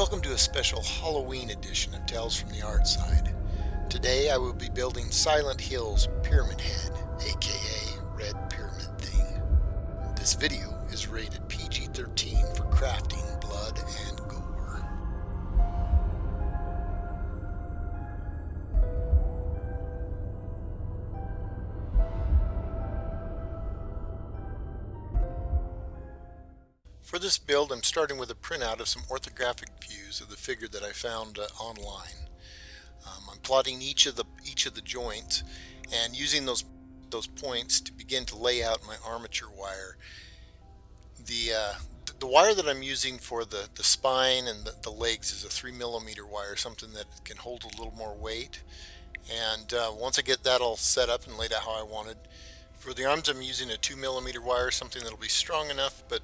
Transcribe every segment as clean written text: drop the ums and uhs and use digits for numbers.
Welcome to a special Halloween edition of Tales from the Art Side. Today I will be building Silent Hill's Pyramid Head, aka Red Pyramid Thing. This video is rated PG-13 for crafting, blood, and gore. For this build, I'm starting with a printout of some orthographic views of the figure that I found online. I'm plotting each of the joints and using those points to begin to lay out my armature wire. The wire that I'm using for the spine and the legs is a 3mm wire, something that can hold a little more weight. And once I get that all set up and laid out how I wanted, for the arms I'm using a 2mm wire, something that'll be strong enough but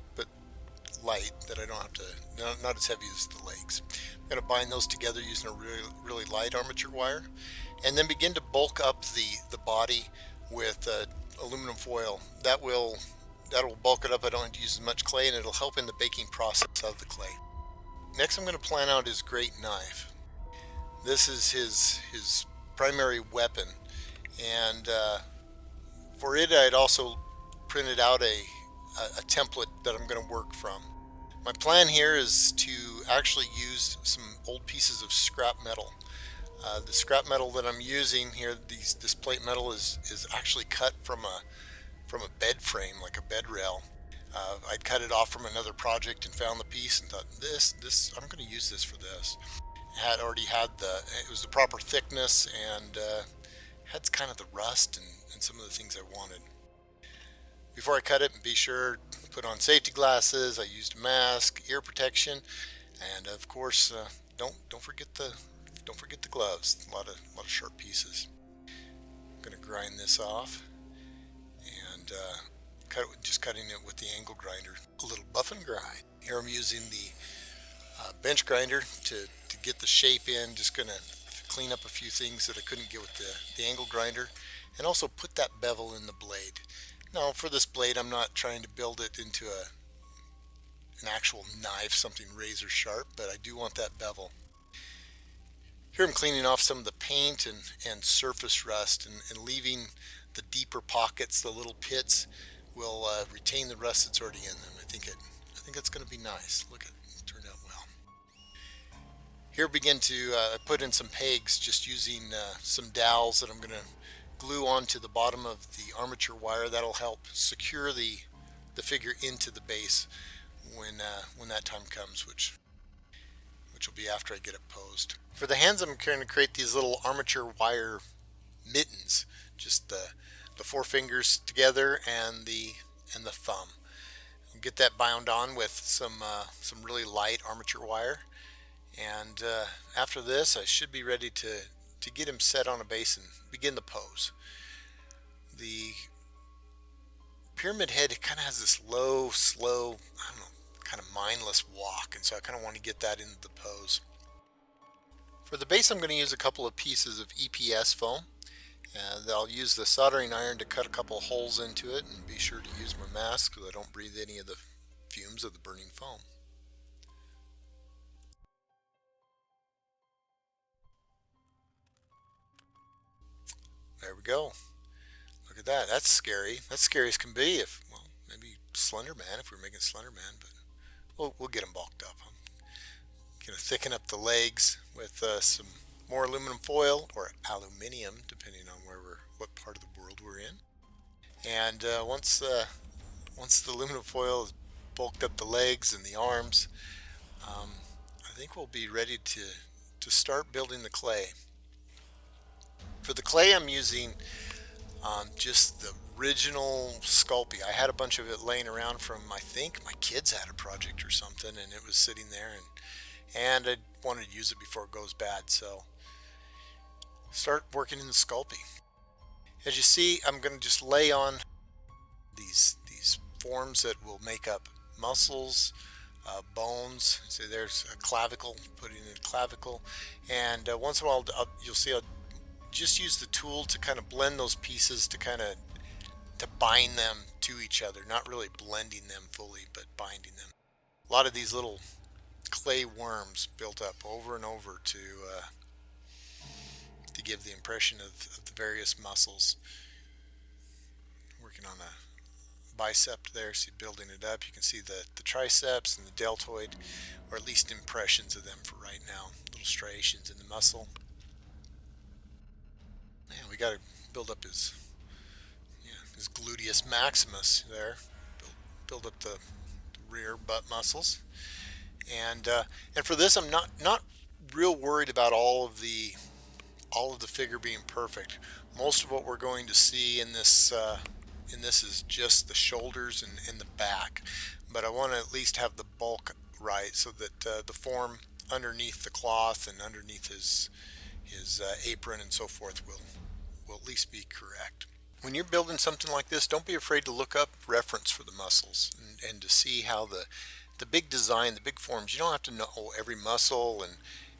light that I don't have to, not as heavy as the legs. I'm going to bind those together using a really light armature wire, and then begin to bulk up the body with aluminum foil. That'll bulk it up. I don't have to use as much clay, and it'll help in the baking process of the clay. Next, I'm going to plan out his great knife. This is his primary weapon, and for it I'd also printed out a template that I'm going to work from. My plan here is to actually use some old pieces of scrap metal. The scrap metal that I'm using here, this plate metal is actually cut from a bed frame, like a bed rail. I'd cut it off from another project and found the piece and thought, this I'm going to use this for this. It was the proper thickness and had kind of the rust and some of the things I wanted. Before I cut it, be sure to put on safety glasses. I used a mask, ear protection, and of course, don't forget the gloves. A lot of sharp pieces. I'm going to grind this off, and just cutting it with the angle grinder. A little buff and grind. Here I'm using the bench grinder to get the shape in. Just going to clean up a few things that I couldn't get with the angle grinder, and also put that bevel in the blade. Now, for this blade, I'm not trying to build it into an actual knife, something razor sharp, but I do want that bevel. Here I'm cleaning off some of the paint and surface rust, and leaving the deeper pockets, the little pits, will retain the rust that's already in them. I think it's going to be nice. Look, it turned out well. Here begin to put in some pegs, just using some dowels that I'm going to glue onto the bottom of the armature wire. That'll help secure the figure into the base when that time comes, which will be after I get it posed. For the hands, I'm going to create these little armature wire mittens, just the four fingers together and the thumb. I'll get that bound on with some really light armature wire, and after this I should be ready to get him set on a base and begin the pose. The pyramid head kind of has this low, slow, I don't know, kind of mindless walk, and so I kind of want to get that into the pose. For the base, I'm going to use a couple of pieces of EPS foam, and I'll use the soldering iron to cut a couple holes into it, and be sure to use my mask so I don't breathe any of the fumes of the burning foam. There we go. Look at that. That's scary. That's scary as can be. Maybe Slender Man if we're making Slender Man, but we'll get him bulked up. I'm going to thicken up the legs with some more aluminum foil, or aluminium, depending on what part of the world we're in. And once the aluminum foil has bulked up the legs and the arms, I think we'll be ready to start building the clay. For the clay, I'm using just the original Sculpting. I had a bunch of it laying around from, I think my kids had a project or something, and it was sitting there, and I wanted to use it before it goes bad, so start working in the Sculpting. As you see, I'm going to just lay on these forms that will make up muscles, bones. So there's a clavicle, putting in a clavicle, and once in a while you'll see I'll just use the tool to kind of blend those pieces to bind them to each other, not really blending them fully, but binding them. A lot of these little clay worms built up over and over to give the impression of the various muscles. Working on a bicep there, so you're building it up. You can see the triceps and the deltoid, or at least impressions of them for right now. Little striations in the muscle. Man, we got to build up his gluteus maximus there. Build up the rear butt muscles. And for this, I'm not real worried about all of the figure being perfect. Most of what we're going to see in this is just the shoulders and the back, but I want to at least have the bulk right so that the form underneath the cloth and underneath his apron and so forth will at least be correct. When you're building something like this, don't be afraid to look up reference for the muscles and to see how the big design, the big forms, you don't have to know every muscle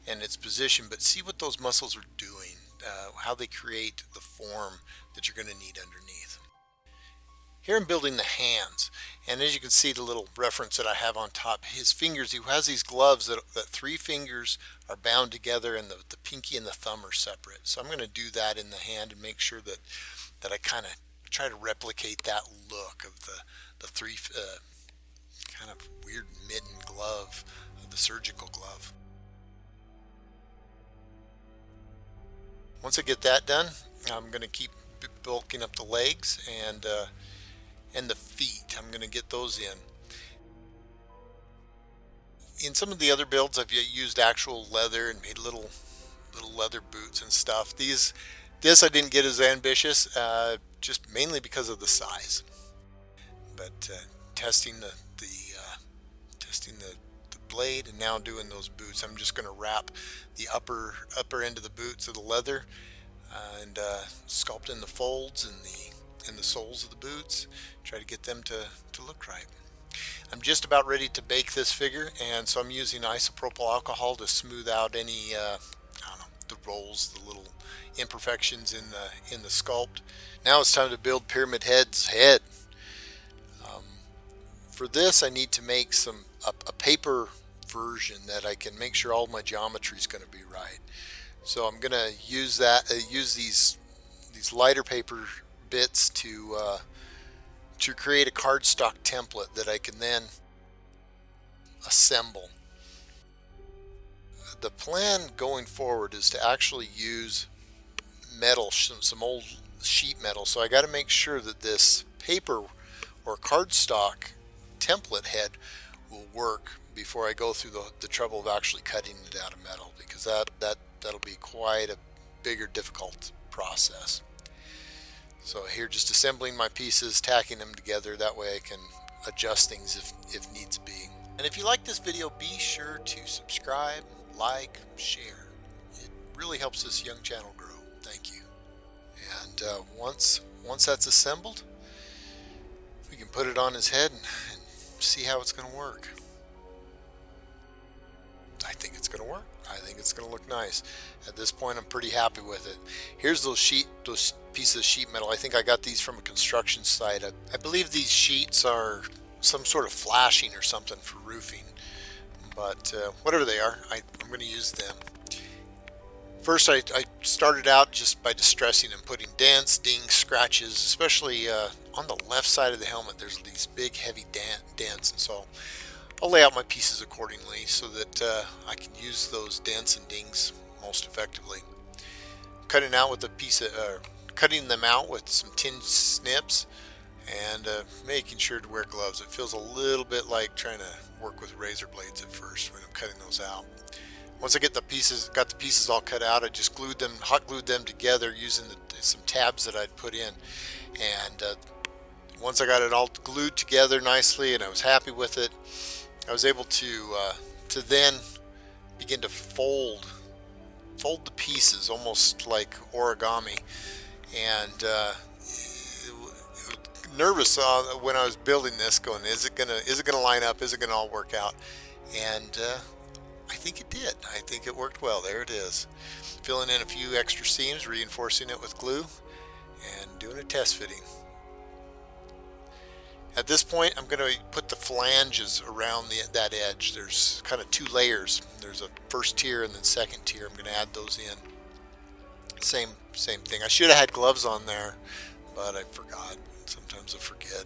and its position, but see what those muscles are doing, how they create the form that you're going to need underneath. Here I'm building the hands, and as you can see the little reference that I have on top, his fingers, he has these gloves that three fingers are bound together and the pinky and the thumb are separate. So I'm going to do that in the hand and make sure that I kind of try to replicate that look of the three kind of weird mitten glove, the surgical glove. Once I get that done, I'm going to keep bulking up the legs and the feet. I'm going to get those in. In some of the other builds, I've used actual leather and made little leather boots and stuff. This I didn't get as ambitious, just mainly because of the size. But testing the blade and now doing those boots, I'm just going to wrap the upper end of the boots of the leather and sculpt in the folds and the soles of the boots. Try to get them to look right. I'm just about ready to bake this figure, and so I'm using isopropyl alcohol to smooth out any I don't know, the rolls, the little imperfections in the sculpt. Now it's time to build Pyramid Head's head. For this, I need to make a paper version that I can make sure all my geometry is going to be right. So I'm going to use these lighter paper bits to create a cardstock template that I can then assemble. The plan going forward is to actually use metal, some old sheet metal. So I got to make sure that this paper or cardstock template head will work before I go through the trouble of actually cutting it out of metal, because that'll be quite a bigger, difficult process. So here, just assembling my pieces, tacking them together, that way I can adjust things if needs be. And if you like this video, be sure to subscribe, like, share. It really helps this young channel grow. Thank you. And once that's assembled, we can put it on his head and see how it's going to work. I think it's going to work. I think it's going to look nice. At this point, I'm pretty happy with it. Here's those pieces of sheet metal. I think I got these from a construction site. I believe these sheets are some sort of flashing or something for roofing, but whatever they are, I'm going to use them. First, I started out just by distressing and putting dents, dings, scratches, especially on the left side of the helmet. There's these big, heavy dents, and so I'll lay out my pieces accordingly so that I can use those dents and dings most effectively. Cutting them out with some tin snips and making sure to wear gloves. It feels a little bit like trying to work with razor blades at first when I'm cutting those out. Once I got the pieces all cut out, I just hot glued them together using some tabs that I'd put in. And once I got it all glued together nicely and I was happy with it, I was able to then begin to fold the pieces almost like origami. And nervous when I was building this, going, is it gonna line up? Is it gonna all work out? And I think it did. I think it worked well. There it is. Filling in a few extra seams, reinforcing it with glue, and doing a test fitting. At this point, I'm going to put the flanges around that edge. There's kind of two layers. There's a first tier and then second tier. I'm going to add those in. Same thing. I should have had gloves on there, but I forgot. Sometimes I forget.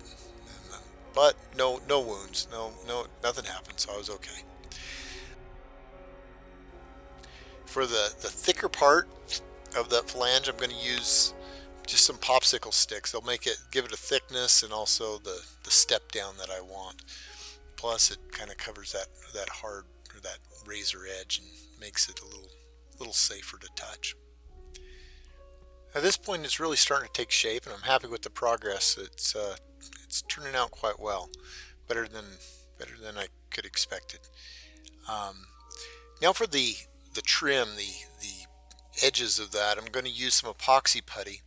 But no wounds. Nothing happened, so I was okay. For the thicker part of that flange, I'm going to use just some popsicle sticks. They'll give it a thickness and also the step down that I want. Plus, it kind of covers that hard or that razor edge and makes it a little safer to touch. At this point, it's really starting to take shape, and I'm happy with the progress. It's turning out quite well, better than I could expect it. Now for the trim, the edges of that, I'm going to use some epoxy putty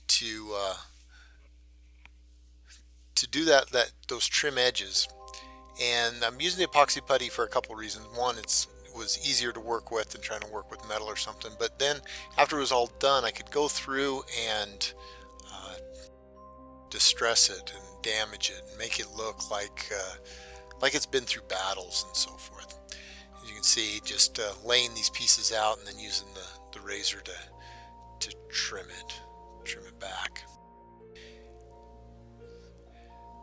to do those trim edges. And I'm using the epoxy putty for a couple reasons. One, it was easier to work with than trying to work with metal or something. But then after it was all done, I could go through and distress it and damage it and make it look like it's been through battles and so forth. As you can see, just laying these pieces out and then using the razor to trim it back.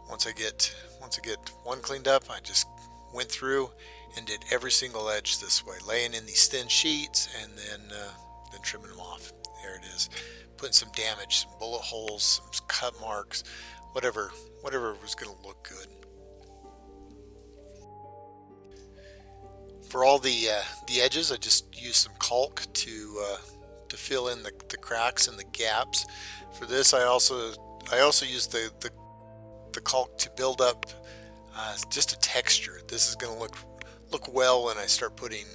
Once I get one cleaned up, I just went through and did every single edge this way, laying in these thin sheets and then trimming them off. There it is. Putting some damage, some bullet holes, some cut marks, whatever was going to look good. For all the edges, I just used some caulk to fill in the cracks and the gaps. For this, I also used the caulk to build up just a texture. This is going to look well when I start putting,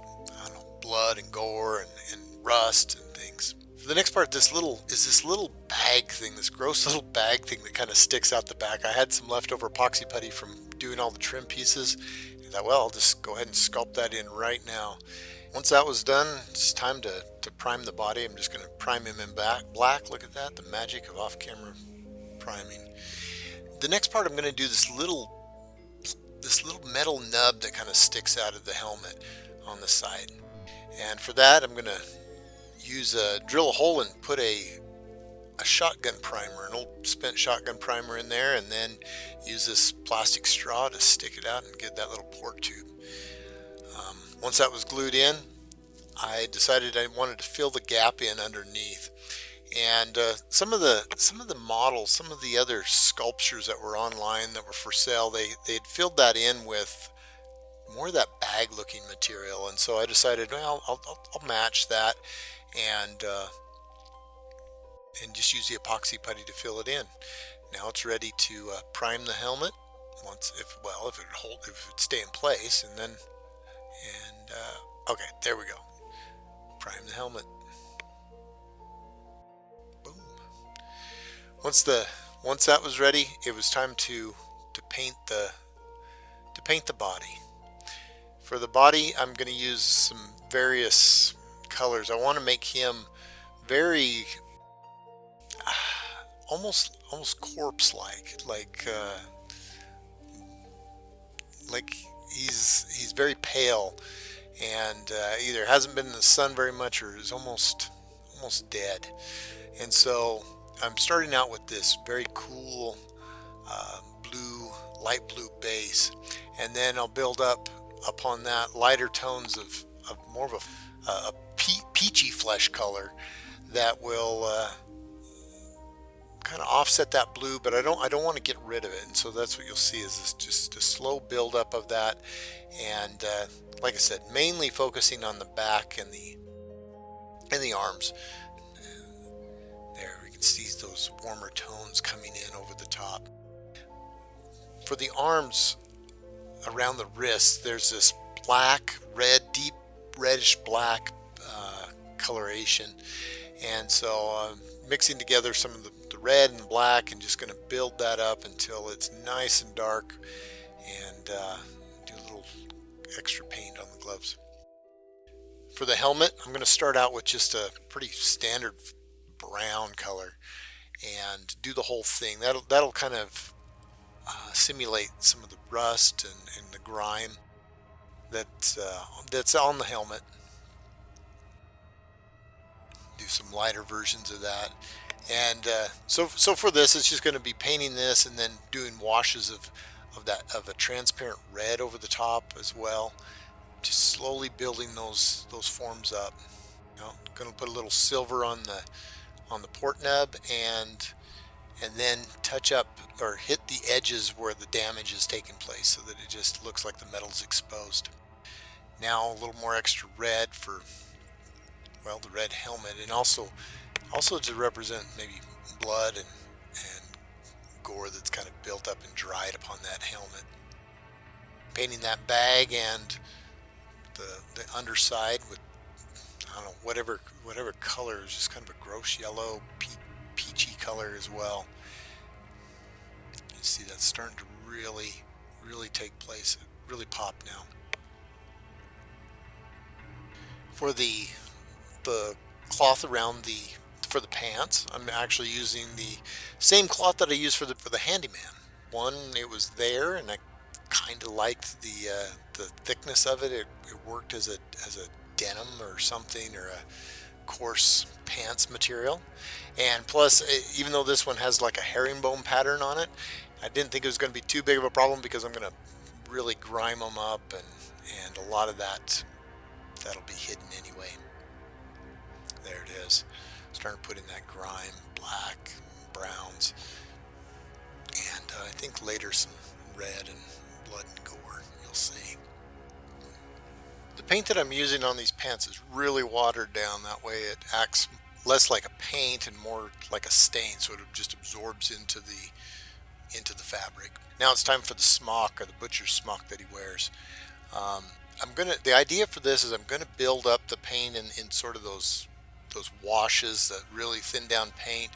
I don't know, blood and gore and rust and things. For the next part, this little bag thing, this gross little bag thing that kind of sticks out the back. I had some leftover epoxy putty from doing all the trim pieces. I thought, well, I'll just go ahead and sculpt that in right now. Once that was done, it's time to prime the body. I'm just going to prime him in black. Look at that, the magic of off-camera priming. The next part, I'm going to do this little metal nub that kind of sticks out of the helmet on the side. And for that, I'm going to drill a hole and put a shotgun primer, an old spent shotgun primer in there, and then use this plastic straw to stick it out and get that little port tube. Once that was glued in, I decided I wanted to fill the gap in underneath. And some of the models, some of the other sculptures that were online that were for sale, they'd filled that in with more of that bag-looking material, and so I decided, well, I'll match that and just use the epoxy putty to fill it in. Now it's ready to prime the helmet. If it stay in place, okay, there we go. Prime the helmet. Boom. Once that was ready, it was time to paint the body. For the body, I'm going to use some various colors. I want to make him very almost corpse-like, like he's very pale and either hasn't been in the sun very much or is almost dead. And so I'm starting out with this very cool light blue base, and then I'll build up upon that lighter tones of more of a peachy flesh color that will kind of offset that blue, but I don't want to get rid of it. And so that's what you'll see is this just a slow build up of that, and like I said, mainly focusing on the back and the arms. There we can see those warmer tones coming in over the top. For the arms around the wrists, there's this deep reddish black coloration, and so I'm mixing together some of the red and black and just going to build that up until it's nice and dark, and do a little extra paint on the gloves. For the helmet, I'm going to start out with just a pretty standard brown color and do the whole thing. That'll kind of simulate some of the rust and the grime that's on the helmet. Do some lighter versions of that. And so for this, it's just going to be painting this and then doing washes of a transparent red over the top as well, just slowly building those forms up. You know, going to put a little silver on the port nub and then touch up or hit the edges where the damage is taking place so that it just looks like the metal's exposed. Now a little more extra red for, well, the red helmet, and also to represent maybe blood and gore that's kind of built up and dried upon that helmet. Painting that bag and the underside with, I don't know, whatever color is just kind of a gross yellow, peachy color as well. You see that's starting to really take place, really pop now. For the cloth around for the pants, I'm actually using the same cloth that I used for the handyman. One, it was there, and I kind of liked the thickness of it. It worked as a denim or something, or a coarse pants material. And plus, even though this one has like a herringbone pattern on it, I didn't think it was going to be too big of a problem because I'm going to really grime them up, and a lot of that'll be hidden anyway. There it is. Starting to put in that grime, black, browns, and I think later some red and blood and gore. You'll see. The paint that I'm using on these pants is really watered down. That way it acts less like a paint and more like a stain, so it just absorbs into the fabric. Now it's time for the smock, or the butcher's smock that he wears. The idea for this is I'm gonna build up the paint in sort of those washes, that really thin down paint,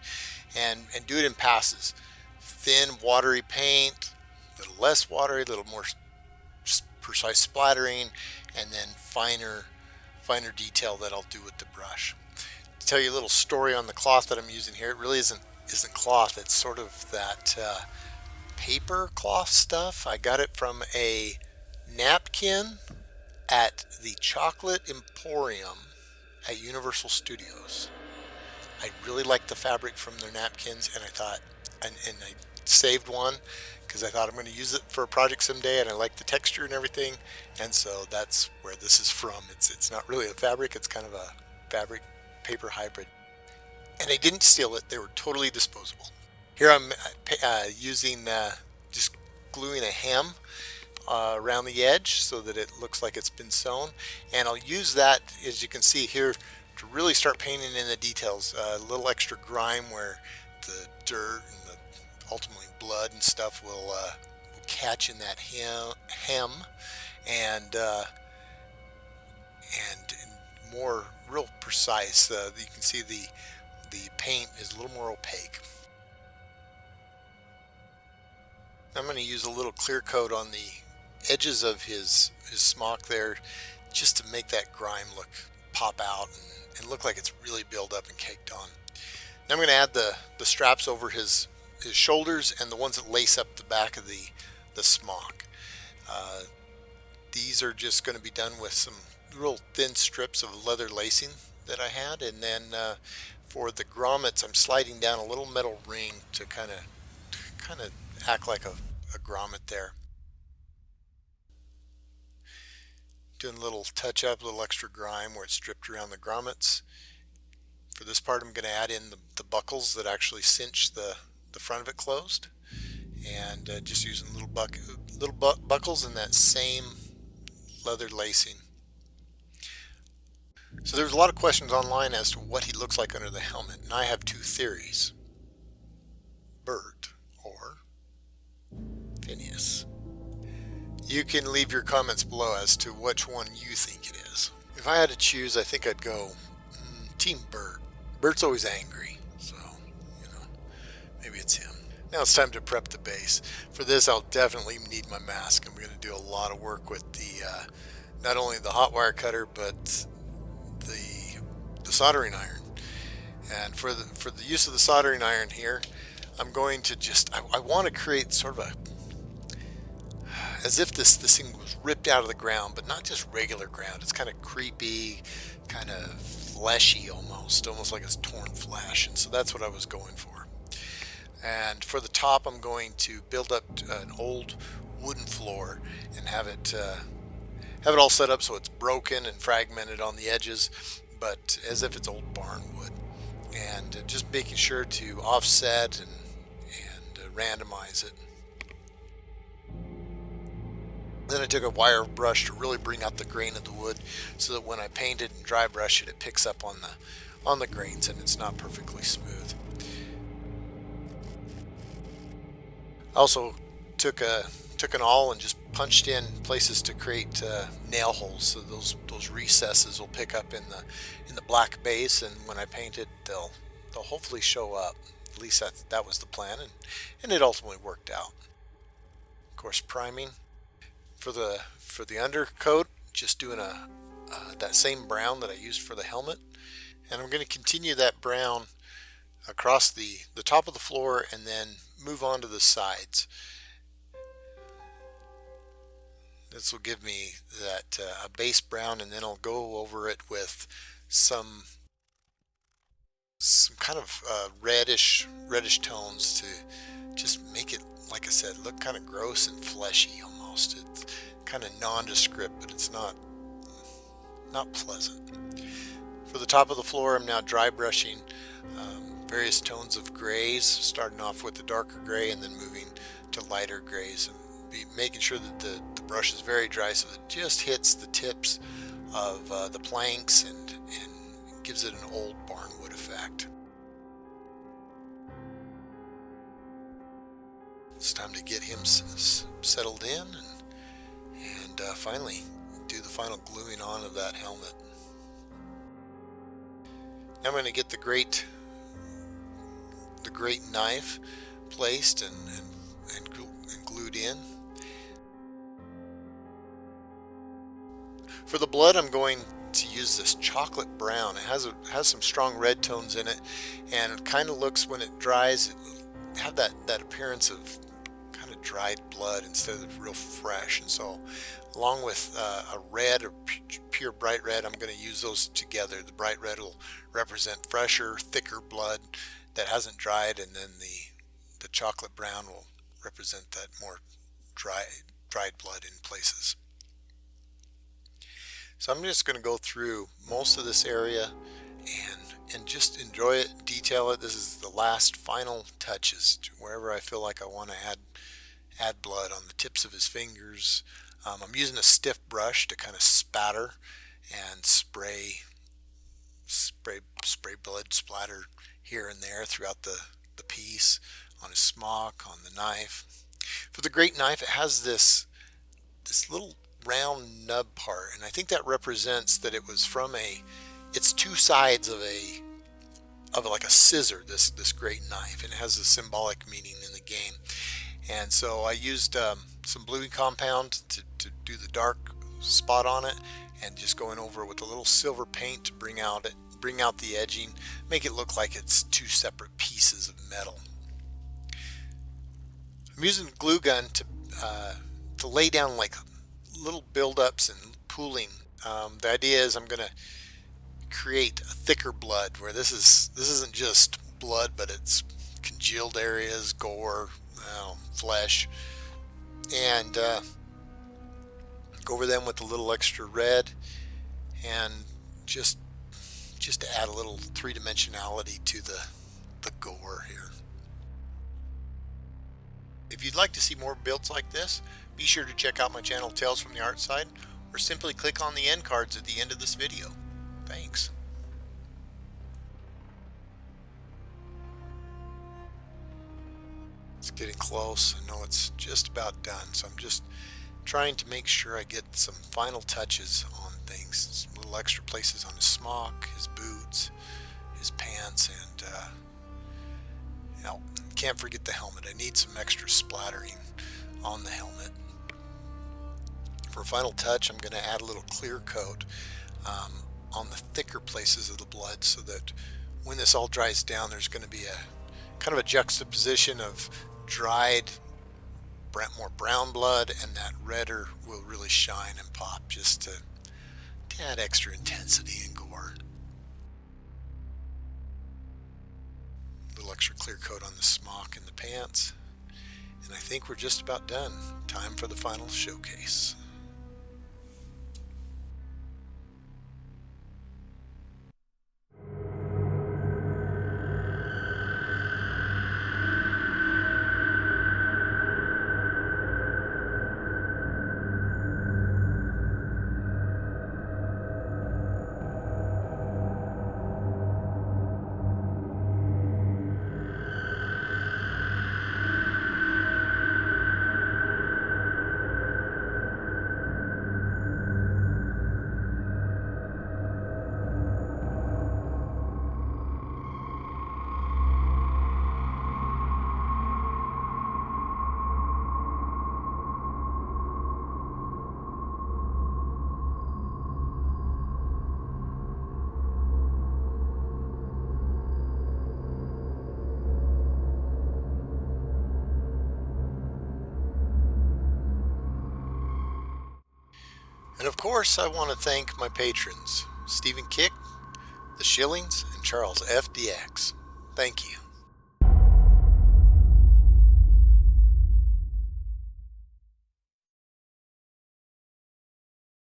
and do it in passes. Thin watery paint, a little less watery, a little more precise splattering, and then finer detail that I'll do with the brush. To tell you a little story on the cloth that I'm using here, it really isn't cloth. It's sort of that paper cloth stuff. I got it from a napkin at the Chocolate Emporium at Universal Studios. I really liked the fabric from their napkins, and I thought, and I saved one because I thought I'm going to use it for a project someday, and I like the texture and everything, and so that's where this is from. It's not really a fabric, it's kind of a fabric paper hybrid. And I didn't steal it, they were totally disposable. Here I'm using just gluing a hem around the edge so that it looks like it's been sewn, and I'll use that, as you can see here, to really start painting in the details. A little extra grime where the dirt and the ultimately blood and stuff will catch in that hem, and more real precise. You can see the paint is a little more opaque. I'm going to use a little clear coat on the edges of his smock there, just to make that grime pop out and look like it's really built up and caked on. Now I'm going to add the straps over his shoulders and the ones that lace up the back of the smock. These are just going to be done with some real thin strips of leather lacing that I had, and then for the grommets I'm sliding down a little metal ring to kind of act like a grommet there. Doing a little touch up, a little extra grime where it's dripped around the grommets. For this part I'm going to add in the buckles that actually cinch the front of it closed, and just using little buckles in that same leather lacing. So there's a lot of questions online as to what he looks like under the helmet, and I have two theories: Bert or Phineas. You can leave your comments below as to which one you think it is. If I had to choose, I think I'd go Team Bert. Bert's always angry, so, maybe it's him. Now it's time to prep the base. For this, I'll definitely need my mask. I'm going to do a lot of work with not only the hot wire cutter, but the soldering iron. And for the use of the soldering iron here, I'm going to I want to create sort of as if this thing was ripped out of the ground, but not just regular ground. It's kind of creepy, kind of fleshy almost like it's torn flesh. And so that's what I was going for. And for the top, I'm going to build up an old wooden floor and have it all set up so it's broken and fragmented on the edges, but as if it's old barn wood. And just making sure to offset and randomize it. Then I took a wire brush to really bring out the grain of the wood, so that when I paint it and dry brush it, it picks up on the grains and it's not perfectly smooth. I also took an awl and just punched in places to create nail holes, so those recesses will pick up in the black base, and when I paint it, they'll hopefully show up. At least that was the plan, and it ultimately worked out. Of course, priming for the undercoat, just doing that same brown that I used for the helmet, and I'm going to continue that brown across the top of the floor and then move on to the sides. This will give me that a base brown, and then I'll go over it with some kind of reddish tones to just make it, like I said, look kind of gross and fleshy almost. It's kind of nondescript, but it's not pleasant. For the top of the floor, I'm now dry brushing various tones of grays, starting off with the darker gray and then moving to lighter grays, and making sure that the brush is very dry so it just hits the tips of the planks and gives it an old barnwood effect. It's time to get him settled in and finally do the final gluing on of that helmet. Now I'm going to get the great knife placed and glued in. For the blood, I'm going to use this chocolate brown. It has some strong red tones in it, and it kind of looks, when it dries, it have that appearance of kind of dried blood instead of real fresh. And so, along with a red, or pure bright red, I'm going to use those together. The bright red will represent fresher, thicker blood that hasn't dried, and then the chocolate brown will represent that more dried blood in places. So I'm just going to go through most of this area and just enjoy it, detail it. This is the last final touches to wherever I feel like I want to add blood, on the tips of his fingers. I'm using a stiff brush to kind of spatter and spray blood splatter here and there throughout the piece, on his smock, on the knife. For the great knife, it has this little round nub part, and I think that represents that it was from it's two sides of like a scissor, this great knife, and it has a symbolic meaning in the game. And so I used some bluing compound to do the dark spot on it, and just going over it with a little silver paint to bring out the edging, make it look like it's two separate pieces of metal. I'm using the glue gun to lay down like little buildups and pooling. The idea is I'm going to create a thicker blood, where this isn't just blood, but it's congealed areas, gore, flesh, and go over them with a little extra red, and just to add a little three-dimensionality to the gore here. If you'd like to see more builds like this, be sure to check out my channel Tales from the Art Side, or simply click on the end cards at the end of this video. Thanks. It's getting close. I know it's just about done, so I'm just trying to make sure I get some final touches on things. Some little extra places on his smock, his boots, his pants, and can't forget the helmet. I need some extra splattering on the helmet. For a final touch, I'm going to add a little clear coat on the thicker places of the blood, so that when this all dries down, there's going to be a kind of a juxtaposition of dried more brown blood, and that redder will really shine and pop just to add extra intensity and gore. A little extra clear coat on the smock and the pants. And I think we're just about done. Time for the final showcase. And of course, I want to thank my patrons, Stephen Kick, The Shillings, and Charles F. DX. Thank you.